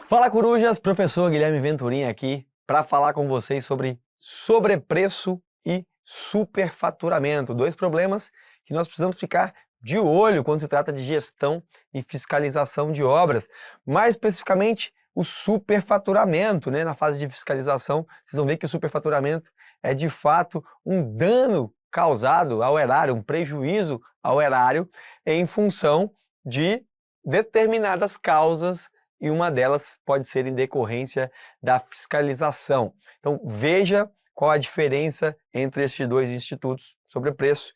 Fala, corujas! Professor Guilherme Venturim aqui para falar com vocês sobre sobrepreço e superfaturamento. Dois problemas que nós precisamos ficar de olho quando se trata de gestão e fiscalização de obras. Mais especificamente, o superfaturamento, né? Na fase de fiscalização, vocês vão ver que o superfaturamento é de fato um dano causado ao erário, um prejuízo ao erário em função de determinadas causas, e uma delas pode ser em decorrência da fiscalização. Então, veja qual a diferença entre estes dois institutos, sobrepreço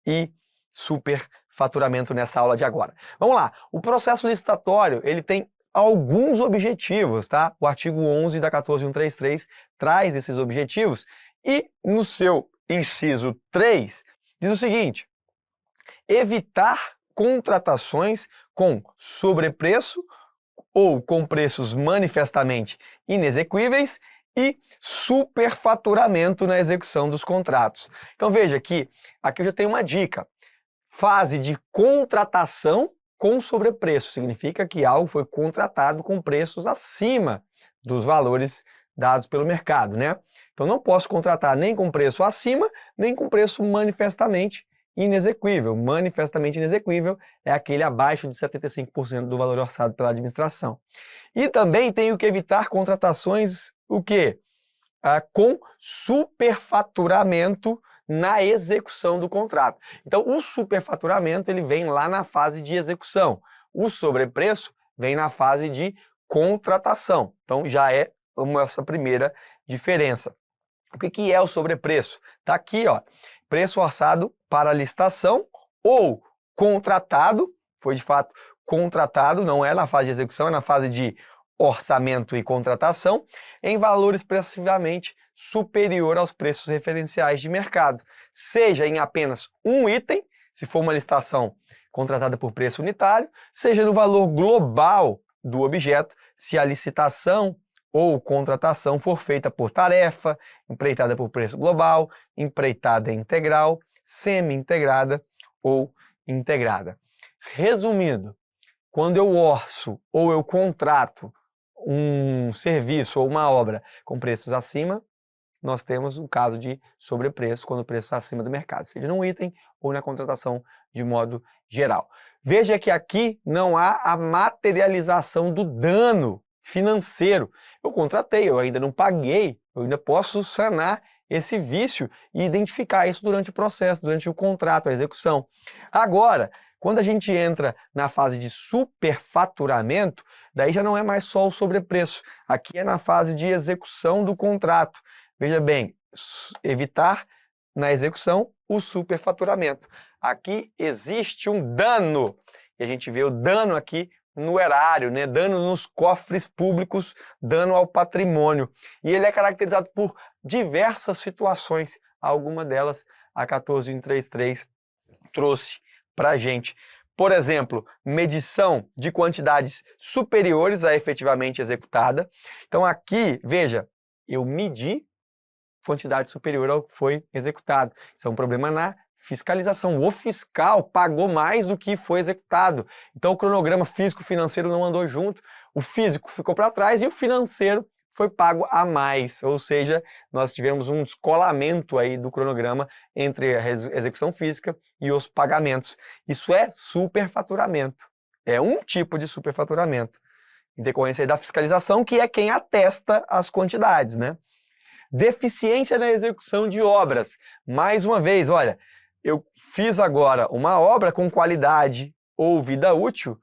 e superfaturamento, nessa aula de agora. Vamos lá, o processo licitatório, ele tem alguns objetivos, tá? O artigo 11 da 14133 traz esses objetivos e no seu inciso 3 diz o seguinte: evitar contratações com sobrepreço ou com preços manifestamente inexequíveis e superfaturamento na execução dos contratos. Então veja que aqui eu já tenho uma dica. Fase de contratação com sobrepreço significa que algo foi contratado com preços acima dos valores dados pelo mercado, né? Então não posso contratar nem com preço acima, nem com preço manifestamente inexequível. Manifestamente inexequível é aquele abaixo de 75% do valor orçado pela administração. E também tenho que evitar contratações, o quê? Com superfaturamento na execução do contrato. Então, o superfaturamento ele vem lá na fase de execução. O sobrepreço vem na fase de contratação. Então, já é essa primeira diferença. O que é o sobrepreço? Está aqui, ó. Preço orçado para licitação ou contratado, foi de fato contratado, não é na fase de execução, é na fase de orçamento e contratação, em valor expressivamente superior aos preços referenciais de mercado, seja em apenas um item, se for uma licitação contratada por preço unitário, seja no valor global do objeto, se a licitação ou contratação for feita por tarefa, empreitada por preço global, empreitada integral, semi-integrada ou integrada. Resumindo, quando eu orço ou eu contrato um serviço ou uma obra com preços acima, nós temos um caso de sobrepreço quando o preço está acima do mercado, seja num item ou na contratação de modo geral. Veja que aqui não há a materialização do dano financeiro. Eu contratei, eu ainda não paguei, eu ainda posso sanar esse vício e identificar isso durante o processo, durante o contrato, a execução. Agora, quando a gente entra na fase de superfaturamento, daí já não é mais só o sobrepreço, aqui é na fase de execução do contrato. Veja bem, evitar na execução o superfaturamento. Aqui existe um dano, e a gente vê o dano aqui no erário, né? Dano nos cofres públicos, dano ao patrimônio. E ele é caracterizado por diversas situações, alguma delas a 14133 trouxe para a gente. Por exemplo, medição de quantidades superiores à efetivamente executada. Então aqui, veja, eu medi quantidade superior ao que foi executado. Isso é um problema na fiscalização. O fiscal pagou mais do que foi executado. Então o cronograma físico-financeiro não andou junto, o físico ficou para trás e o financeiro foi pago a mais. Ou seja, nós tivemos um descolamento aí do cronograma entre a execução física e os pagamentos. Isso é superfaturamento. É um tipo de superfaturamento, em decorrência aí da fiscalização, que é quem atesta as quantidades, né? Deficiência na execução de obras. Mais uma vez, olha, eu fiz agora uma obra com qualidade ou vida útil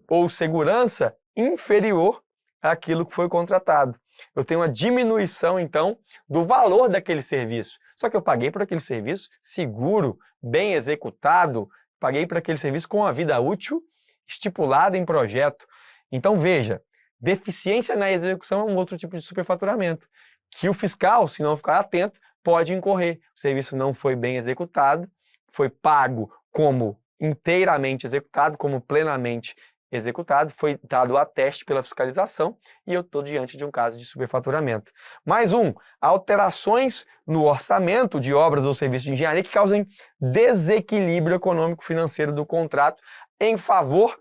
ou segurança inferior àquilo que foi contratado. Eu tenho uma diminuição, então, do valor daquele serviço. Só que eu paguei por aquele serviço seguro, bem executado, paguei por aquele serviço com a vida útil estipulada em projeto. Então, veja, deficiência na execução é um outro tipo de superfaturamento, que o fiscal, se não ficar atento, pode incorrer. O serviço não foi bem executado, foi pago como inteiramente executado, como plenamente executado, foi dado o ateste pela fiscalização e eu estou diante de um caso de superfaturamento. Mais um, alterações no orçamento de obras ou serviços de engenharia que causem desequilíbrio econômico-financeiro do contrato em favor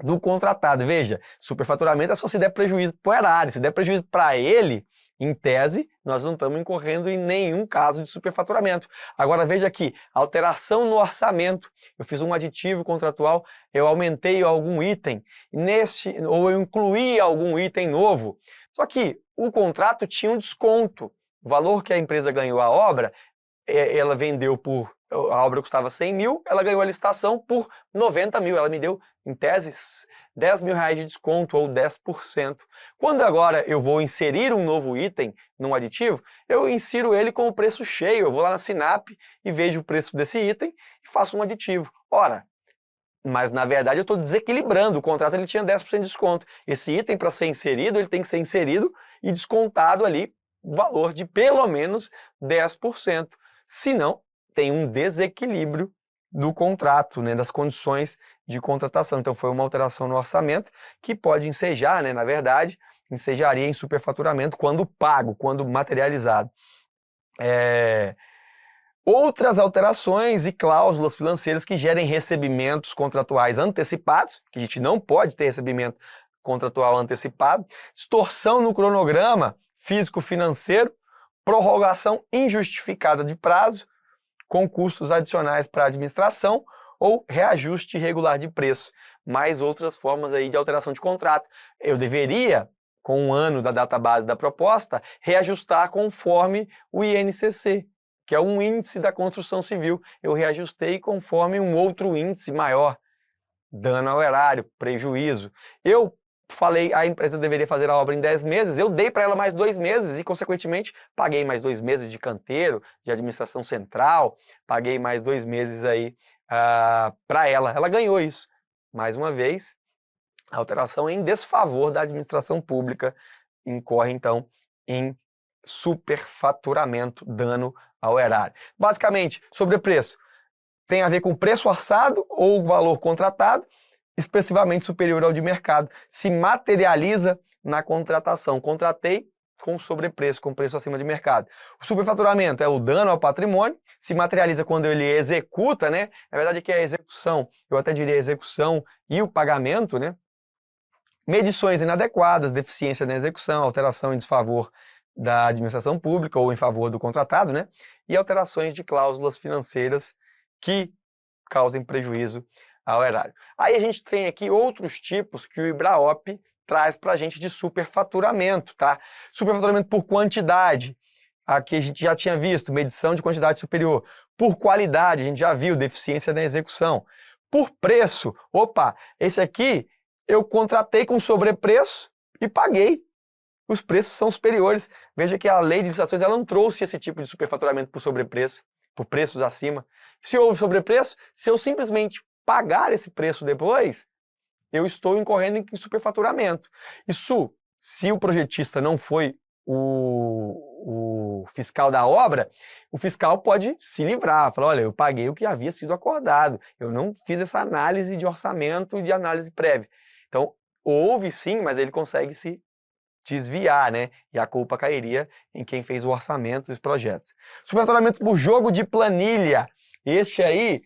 do contratado. Veja, superfaturamento é só se der prejuízo para o erário. Se der prejuízo para ele, em tese, nós não estamos incorrendo em nenhum caso de superfaturamento. Agora veja aqui, alteração no orçamento. Eu fiz um aditivo contratual, eu aumentei algum item, ou eu incluí algum item novo. Só que o contrato tinha um desconto. O valor que a empresa ganhou a obra, ela vendeu a obra custava 100 mil, ela ganhou a licitação por 90 mil. Ela me deu, em tese, 10 mil reais de desconto, ou 10%. Quando agora eu vou inserir um novo item num aditivo, eu insiro ele com o preço cheio. Eu vou lá na Sinap e vejo o preço desse item e faço um aditivo. Ora, mas na verdade eu estou desequilibrando. O contrato ele tinha 10% de desconto. Esse item, para ser inserido, ele tem que ser inserido e descontado ali o valor de pelo menos 10%. Senão, tem um desequilíbrio do contrato, né, das condições de contratação. Então foi uma alteração no orçamento que pode ensejar, né, na verdade, ensejaria em superfaturamento quando pago, quando materializado. Outras alterações e cláusulas financeiras que gerem recebimentos contratuais antecipados, que a gente não pode ter recebimento contratual antecipado, distorção no cronograma físico-financeiro, prorrogação injustificada de prazo, com custos adicionais para a administração ou reajuste irregular de preço, mais outras formas aí de alteração de contrato. Eu deveria, com um ano da data base da proposta, reajustar conforme o INCC, que é um índice da construção civil. Eu reajustei conforme um outro índice maior, dano ao erário, prejuízo. Eu falei, a empresa deveria fazer a obra em 10 meses, eu dei para ela mais 2 meses e, consequentemente, paguei mais 2 meses de canteiro, de administração central, paguei mais 2 meses aí para ela. Ela ganhou isso. Mais uma vez, a alteração em desfavor da administração pública incorre, então, em superfaturamento, dano ao erário. Basicamente, sobrepreço tem a ver com preço orçado ou valor contratado, expressivamente superior ao de mercado, se materializa na contratação. Contratei com sobrepreço, com preço acima de mercado. O superfaturamento é o dano ao patrimônio, se materializa quando ele executa, né? Na verdade aqui é a execução, eu até diria a execução e o pagamento, né? Medições inadequadas, deficiência na execução, alteração em desfavor da administração pública ou em favor do contratado, né? E alterações de cláusulas financeiras que causem prejuízo ao erário. Aí a gente tem aqui outros tipos que o IBRAOP traz para a gente de superfaturamento, tá? Superfaturamento por quantidade, aqui a gente já tinha visto, medição de quantidade superior. Por qualidade, a gente já viu, deficiência na execução. Por preço, opa, esse aqui eu contratei com sobrepreço e paguei. Os preços são superiores. Veja que a lei de licitações ela não trouxe esse tipo de superfaturamento por sobrepreço, por preços acima. Se houve sobrepreço, se eu simplesmente pagar esse preço depois, eu estou incorrendo em superfaturamento. Isso, se o projetista não foi o fiscal da obra, o fiscal pode se livrar, falar, olha, eu paguei o que havia sido acordado, eu não fiz essa análise de orçamento e de análise prévia. Então, houve sim, mas ele consegue se desviar, né? E a culpa cairia em quem fez o orçamento dos projetos. Superfaturamento por jogo de planilha. Este aí,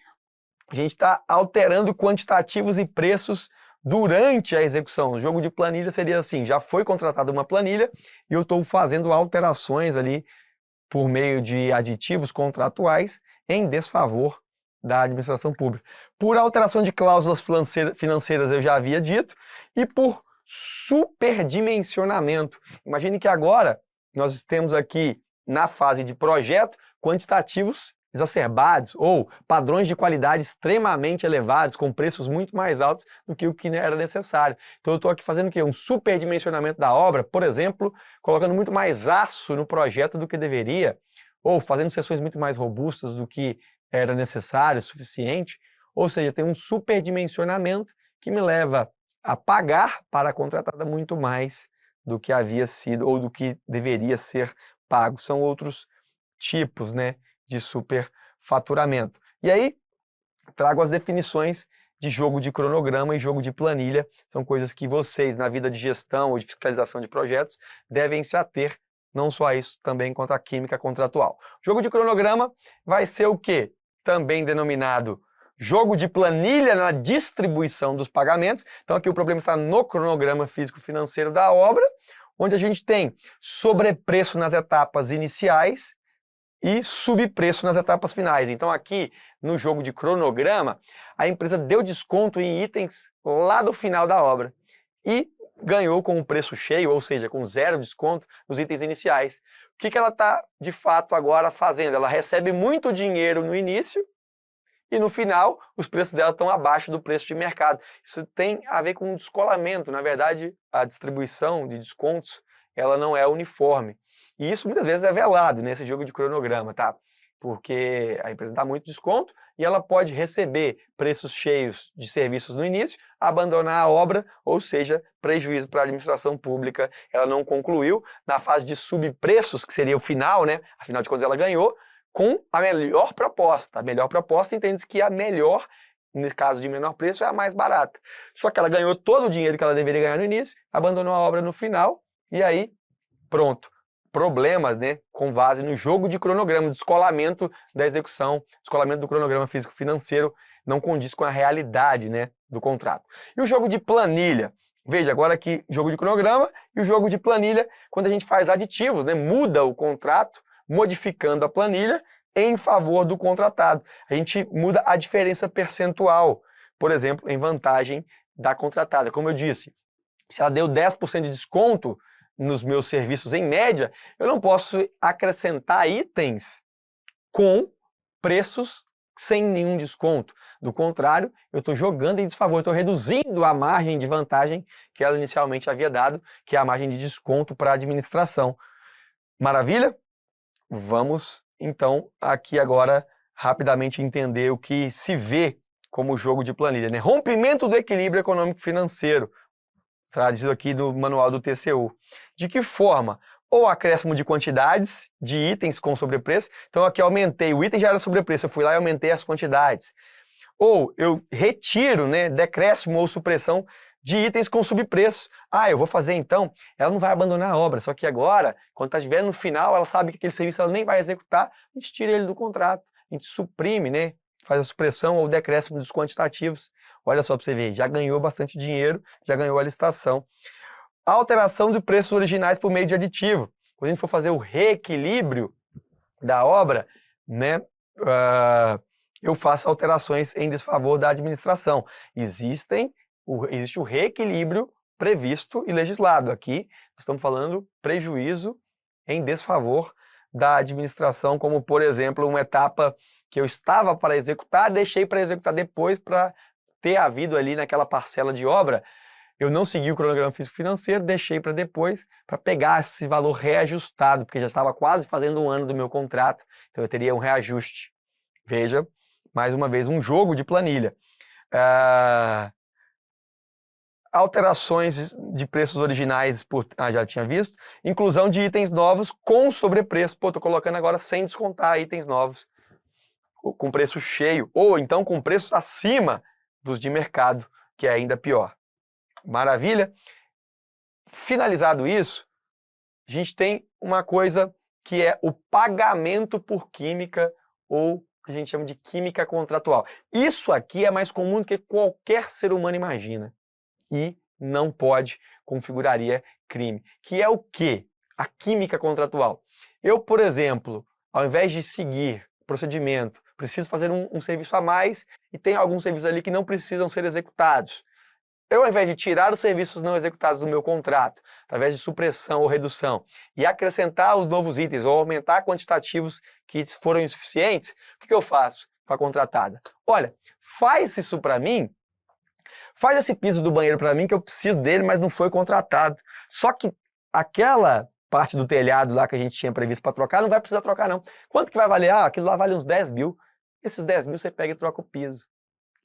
a gente está alterando quantitativos e preços durante a execução. O jogo de planilha seria assim, já foi contratada uma planilha e eu estou fazendo alterações ali por meio de aditivos contratuais em desfavor da administração pública. Por alteração de cláusulas financeiras eu já havia dito, e por superdimensionamento. Imagine que agora nós temos aqui na fase de projeto quantitativos exacerbados ou padrões de qualidade extremamente elevados, com preços muito mais altos do que o que era necessário. Então eu estou aqui fazendo o quê? Um superdimensionamento da obra, por exemplo, colocando muito mais aço no projeto do que deveria, ou fazendo seções muito mais robustas do que era necessário, suficiente. Ou seja, tem um superdimensionamento que me leva a pagar para a contratada muito mais do que havia sido ou do que deveria ser pago. São outros tipos, né, de superfaturamento. E aí, trago as definições de jogo de cronograma e jogo de planilha. São coisas que vocês, na vida de gestão ou de fiscalização de projetos, devem se ater, não só a isso, também quanto à química contratual. Jogo de cronograma vai ser o quê? Também denominado jogo de planilha na distribuição dos pagamentos. Então aqui o problema está no cronograma físico-financeiro da obra, onde a gente tem sobrepreço nas etapas iniciais e subpreço nas etapas finais. Então aqui no jogo de cronograma, a empresa deu desconto em itens lá do final da obra e ganhou com o preço cheio, ou seja, com zero desconto nos itens iniciais. O que ela está, de fato, agora fazendo? Ela recebe muito dinheiro no início e no final os preços dela estão abaixo do preço de mercado. Isso tem a ver com um descolamento. Na verdade, a distribuição de descontos ela não é uniforme. E isso muitas vezes é velado nesse jogo de cronograma, tá? Porque a empresa dá muito desconto e ela pode receber preços cheios de serviços no início, abandonar a obra, ou seja, prejuízo para a administração pública. Ela não concluiu na fase de subpreços, que seria o final, né? Afinal de contas ela ganhou, com a melhor proposta. A melhor proposta entende-se que a melhor, nesse caso de menor preço, é a mais barata. Só que ela ganhou todo o dinheiro que ela deveria ganhar no início, abandonou a obra no final, e aí, pronto. Problemas, né, com base no jogo de cronograma, descolamento da execução, descolamento do cronograma físico-financeiro, não condiz com a realidade, né, do contrato. E o jogo de planilha? Veja, agora aqui, jogo de cronograma e o jogo de planilha, quando a gente faz aditivos, né, muda o contrato, modificando a planilha em favor do contratado. A gente muda a diferença percentual, por exemplo, em vantagem da contratada. Como eu disse, se ela deu 10% de desconto nos meus serviços em média, eu não posso acrescentar itens com preços sem nenhum desconto. Do contrário, eu estou jogando em desfavor, estou reduzindo a margem de vantagem que ela inicialmente havia dado, que é a margem de desconto para a administração. Maravilha? Vamos, então, aqui agora rapidamente entender o que se vê como jogo de planilha, né? Rompimento do equilíbrio econômico-financeiro, traduzido aqui do manual do TCU. De que forma? Ou acréscimo de quantidades de itens com sobrepreço. Então aqui eu aumentei, o item já era sobrepreço, eu fui lá e aumentei as quantidades. Ou eu retiro, né, decréscimo ou supressão de itens com subpreço. Ah, eu vou fazer então, ela não vai abandonar a obra, só que agora, quando está estiver no final, ela sabe que aquele serviço ela nem vai executar, a gente tira ele do contrato, a gente suprime, né, faz a supressão ou decréscimo dos quantitativos. Olha só para você ver, já ganhou bastante dinheiro, já ganhou a licitação. A alteração de preços originais por meio de aditivo. Quando a gente for fazer o reequilíbrio da obra, né, eu faço alterações em desfavor da administração. Existe o reequilíbrio previsto e legislado. Aqui nós estamos falando prejuízo em desfavor da administração, como por exemplo uma etapa que eu estava para executar, deixei para executar depois para ter havido ali naquela parcela de obra, eu não segui o cronograma físico-financeiro, deixei para depois, para pegar esse valor reajustado, porque já estava quase fazendo um ano do meu contrato, então eu teria um reajuste. Veja, mais uma vez, um jogo de planilha. Alterações de preços originais, já tinha visto. Inclusão de itens novos com sobrepreço. Pô, estou colocando agora sem descontar itens novos, com preço cheio, ou então com preços acima dos de mercado, que é ainda pior. Maravilha? Finalizado isso, a gente tem uma coisa que é o pagamento por química, ou que a gente chama de química contratual. Isso aqui é mais comum do que qualquer ser humano imagina. E não pode, configuraria crime. Que é o quê? A química contratual. Eu, por exemplo, ao invés de seguir procedimento, preciso fazer um serviço a mais e tem alguns serviços ali que não precisam ser executados. Eu, ao invés de tirar os serviços não executados do meu contrato, através de supressão ou redução, e acrescentar os novos itens ou aumentar quantitativos que foram insuficientes, o que eu faço com a contratada? Olha, faz isso para mim, faz esse piso do banheiro para mim que eu preciso dele, mas não foi contratado. Só que aquela parte do telhado lá que a gente tinha previsto para trocar, não vai precisar trocar não. Quanto que vai valer? Ah, aquilo lá vale uns 10 mil. Esses 10 mil você pega e troca o piso.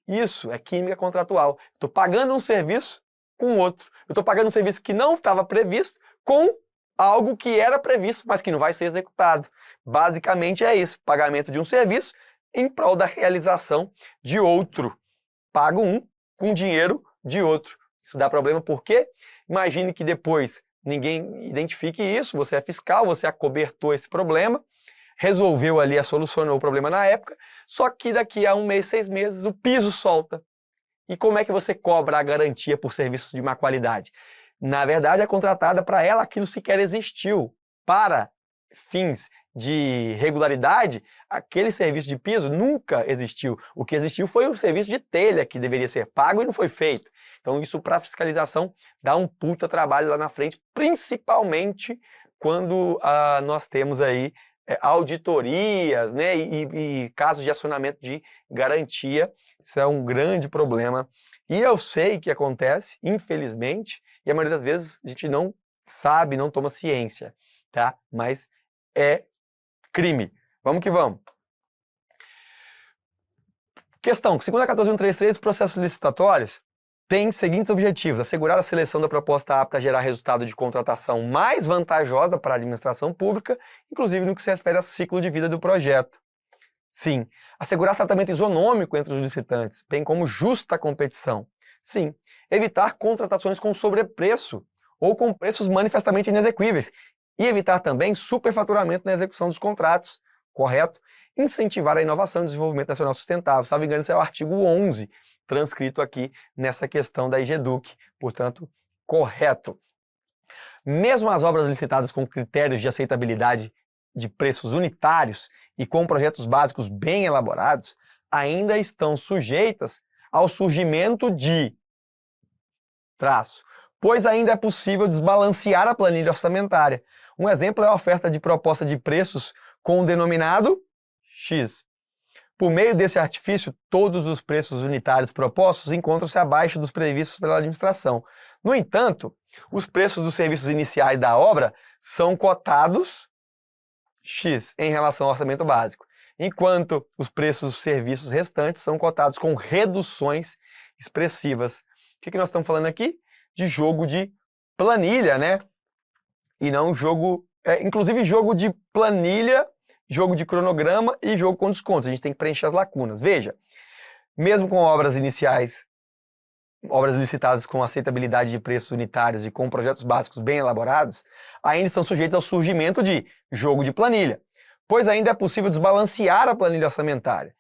Isso é química contratual. Estou pagando um serviço com outro. Eu estou pagando um serviço que não estava previsto com algo que era previsto, mas que não vai ser executado. Basicamente é isso, pagamento de um serviço em prol da realização de outro. Pago um com dinheiro de outro. Isso dá problema por quê? Imagine que depois ninguém identifique isso, você é fiscal, você acobertou esse problema, resolveu ali, solucionou o problema na época, só que daqui a 1 mês, 6 meses, o piso solta. E como é que você cobra a garantia por serviços de má qualidade? Na verdade, é contratada para ela, aquilo sequer existiu. Para fins de regularidade, aquele serviço de piso nunca existiu. O que existiu foi o serviço de telha, que deveria ser pago e não foi feito. Então isso para fiscalização dá um puta trabalho lá na frente, principalmente quando nós temos aí auditorias, né, e casos de acionamento de garantia. Isso é um grande problema. E eu sei que acontece, infelizmente, e a maioria das vezes a gente não sabe, não toma ciência, tá? Mas é crime. Vamos que vamos. Questão: segundo a 14.133, os processos licitatórios têm os seguintes objetivos: assegurar a seleção da proposta apta a gerar resultado de contratação mais vantajosa para a administração pública, inclusive no que se refere ao ciclo de vida do projeto. Sim. Assegurar tratamento isonômico entre os licitantes, bem como justa competição. Sim. Evitar contratações com sobrepreço ou com preços manifestamente inexequíveis. E evitar também superfaturamento na execução dos contratos, correto? Incentivar a inovação e desenvolvimento nacional sustentável. Salvo engano, esse é o artigo 11, transcrito aqui nessa questão da IGEDUC. Portanto, correto. Mesmo as obras licitadas com critérios de aceitabilidade de preços unitários e com projetos básicos bem elaborados, ainda estão sujeitas ao surgimento de pois ainda é possível desbalancear a planilha orçamentária. Um exemplo é a oferta de proposta de preços com o denominado X. Por meio desse artifício, todos os preços unitários propostos encontram-se abaixo dos previstos pela administração. No entanto, os preços dos serviços iniciais da obra são cotados X em relação ao orçamento básico, enquanto os preços dos serviços restantes são cotados com reduções expressivas. O que nós estamos falando aqui? De jogo de planilha, né? E não jogo... inclusive jogo de planilha, jogo de cronograma e jogo com descontos. A gente tem que preencher as lacunas. Veja, mesmo com obras iniciais, obras licitadas com aceitabilidade de preços unitários e com projetos básicos bem elaborados, ainda estão sujeitos ao surgimento de jogo de planilha, pois ainda é possível desbalancear a planilha orçamentária.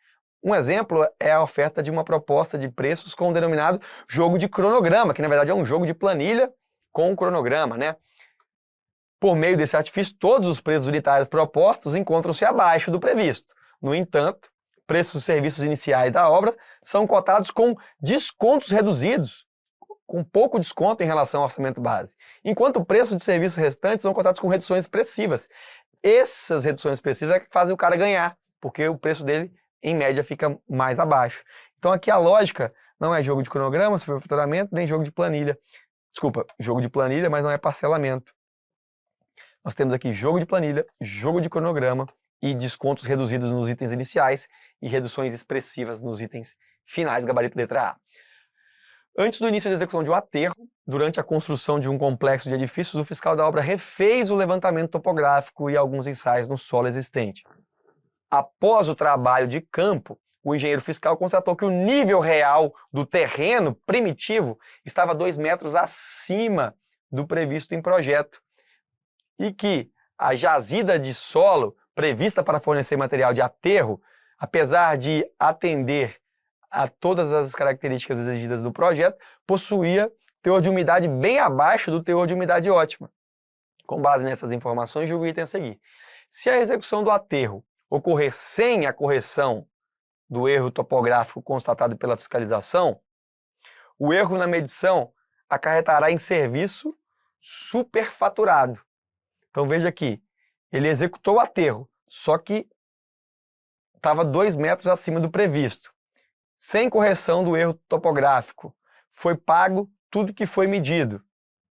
Um exemplo é a oferta de uma proposta de preços com o denominado jogo de cronograma, que na verdade é um jogo de planilha com cronograma, né? Por meio desse artifício, todos os preços unitários propostos encontram-se abaixo do previsto. No entanto, preços dos serviços iniciais da obra são cotados com descontos reduzidos, com pouco desconto em relação ao orçamento base, enquanto o preço de serviços restantes são cotados com reduções expressivas. Essas reduções expressivas é que fazem o cara ganhar, porque o preço dele, em média, fica mais abaixo. Então aqui a lógica não é jogo de cronograma, superfaturamento, nem jogo de planilha. Desculpa, jogo de planilha, mas não é parcelamento. Nós temos aqui jogo de planilha, jogo de cronograma e descontos reduzidos nos itens iniciais e reduções expressivas nos itens finais, gabarito letra A. Antes do início da execução de um aterro, durante a construção de um complexo de edifícios, o fiscal da obra refez o levantamento topográfico e alguns ensaios no solo existente. Após o trabalho de campo, o engenheiro fiscal constatou que o nível real do terreno primitivo estava 2 metros acima do previsto em projeto e que a jazida de solo prevista para fornecer material de aterro, apesar de atender a todas as características exigidas do projeto, possuía teor de umidade bem abaixo do teor de umidade ótima. Com base nessas informações, julgo o item a seguir. Se a execução do aterro ocorrer sem a correção do erro topográfico constatado pela fiscalização, o erro na medição acarretará em serviço superfaturado. Então veja aqui, ele executou o aterro, só que estava 2 metros acima do previsto. Sem correção do erro topográfico, foi pago tudo que foi medido,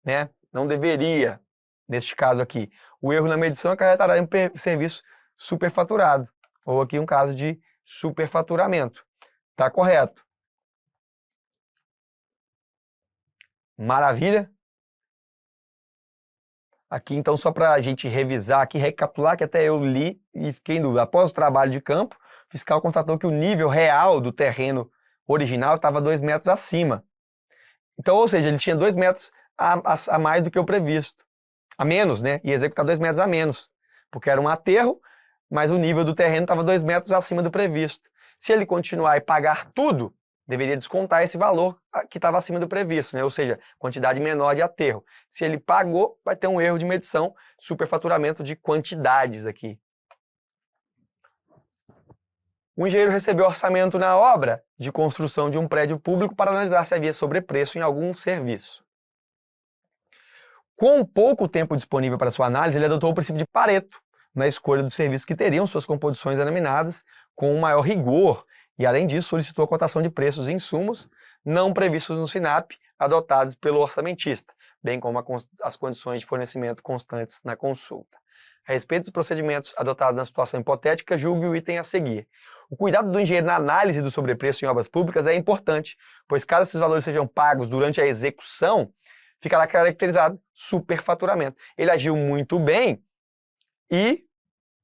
né? Não deveria, neste caso aqui. O erro na medição acarretará em serviço superfaturado, ou aqui um caso de superfaturamento. Tá correto. Maravilha? Aqui, então, só para a gente revisar aqui, recapitular, que até eu li e fiquei em dúvida. Após o trabalho de campo, o fiscal constatou que o nível real do terreno original estava 2 metros acima. Então, ou seja, ele tinha 2 metros a mais do que o previsto. A menos, né? Ia executar 2 metros a menos. Porque era um aterro, mas o nível do terreno estava 2 metros acima do previsto. Se ele continuar e pagar tudo, deveria descontar esse valor que estava acima do previsto, né? Ou seja, quantidade menor de aterro. Se ele pagou, vai ter um erro de medição, superfaturamento de quantidades aqui. O engenheiro recebeu orçamento na obra de construção de um prédio público para analisar se havia sobrepreço em algum serviço. Com pouco tempo disponível para sua análise, ele adotou o princípio de Pareto na escolha dos serviços que teriam suas composições denominadas com um maior rigor e, além disso, solicitou a cotação de preços e insumos não previstos no SINAP, adotados pelo orçamentista, bem como as condições de fornecimento constantes na consulta. A respeito dos procedimentos adotados na situação hipotética, julgue o item a seguir. O cuidado do engenheiro na análise do sobrepreço em obras públicas é importante, pois caso esses valores sejam pagos durante a execução, ficará caracterizado superfaturamento. Ele agiu muito bem e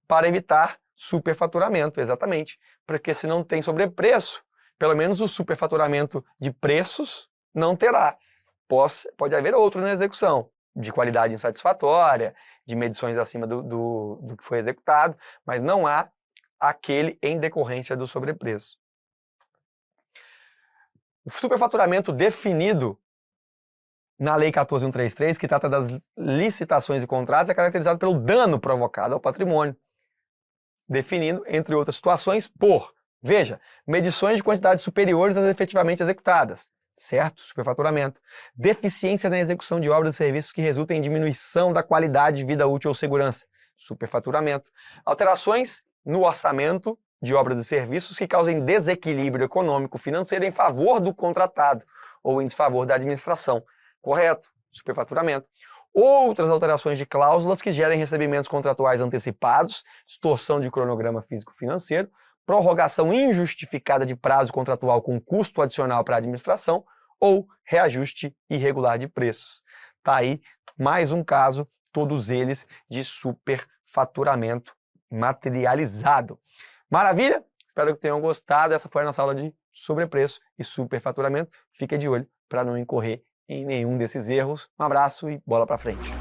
para evitar superfaturamento, exatamente. Porque se não tem sobrepreço, pelo menos o superfaturamento de preços não terá. Pode haver outro na execução, de qualidade insatisfatória, de medições acima do que foi executado, mas não há aquele em decorrência do sobrepreço. O superfaturamento definido na Lei 14.133, que trata das licitações e contratos, é caracterizado pelo dano provocado ao patrimônio, definindo, entre outras situações, por, veja, medições de quantidades superiores às efetivamente executadas, certo? Superfaturamento. Deficiência na execução de obras e serviços que resultem em diminuição da qualidade de vida útil ou segurança, superfaturamento. Alterações no orçamento de obras e serviços que causem desequilíbrio econômico-financeiro em favor do contratado ou em desfavor da administração, correto? Superfaturamento. Outras alterações de cláusulas que gerem recebimentos contratuais antecipados, distorção de cronograma físico-financeiro, prorrogação injustificada de prazo contratual com custo adicional para a administração ou reajuste irregular de preços. Tá aí mais um caso, todos eles de superfaturamento materializado. Maravilha? Espero que tenham gostado. Essa foi a nossa aula de sobrepreço e superfaturamento. Fique de olho para não incorrer em nenhum desses erros. Um abraço e bola para frente.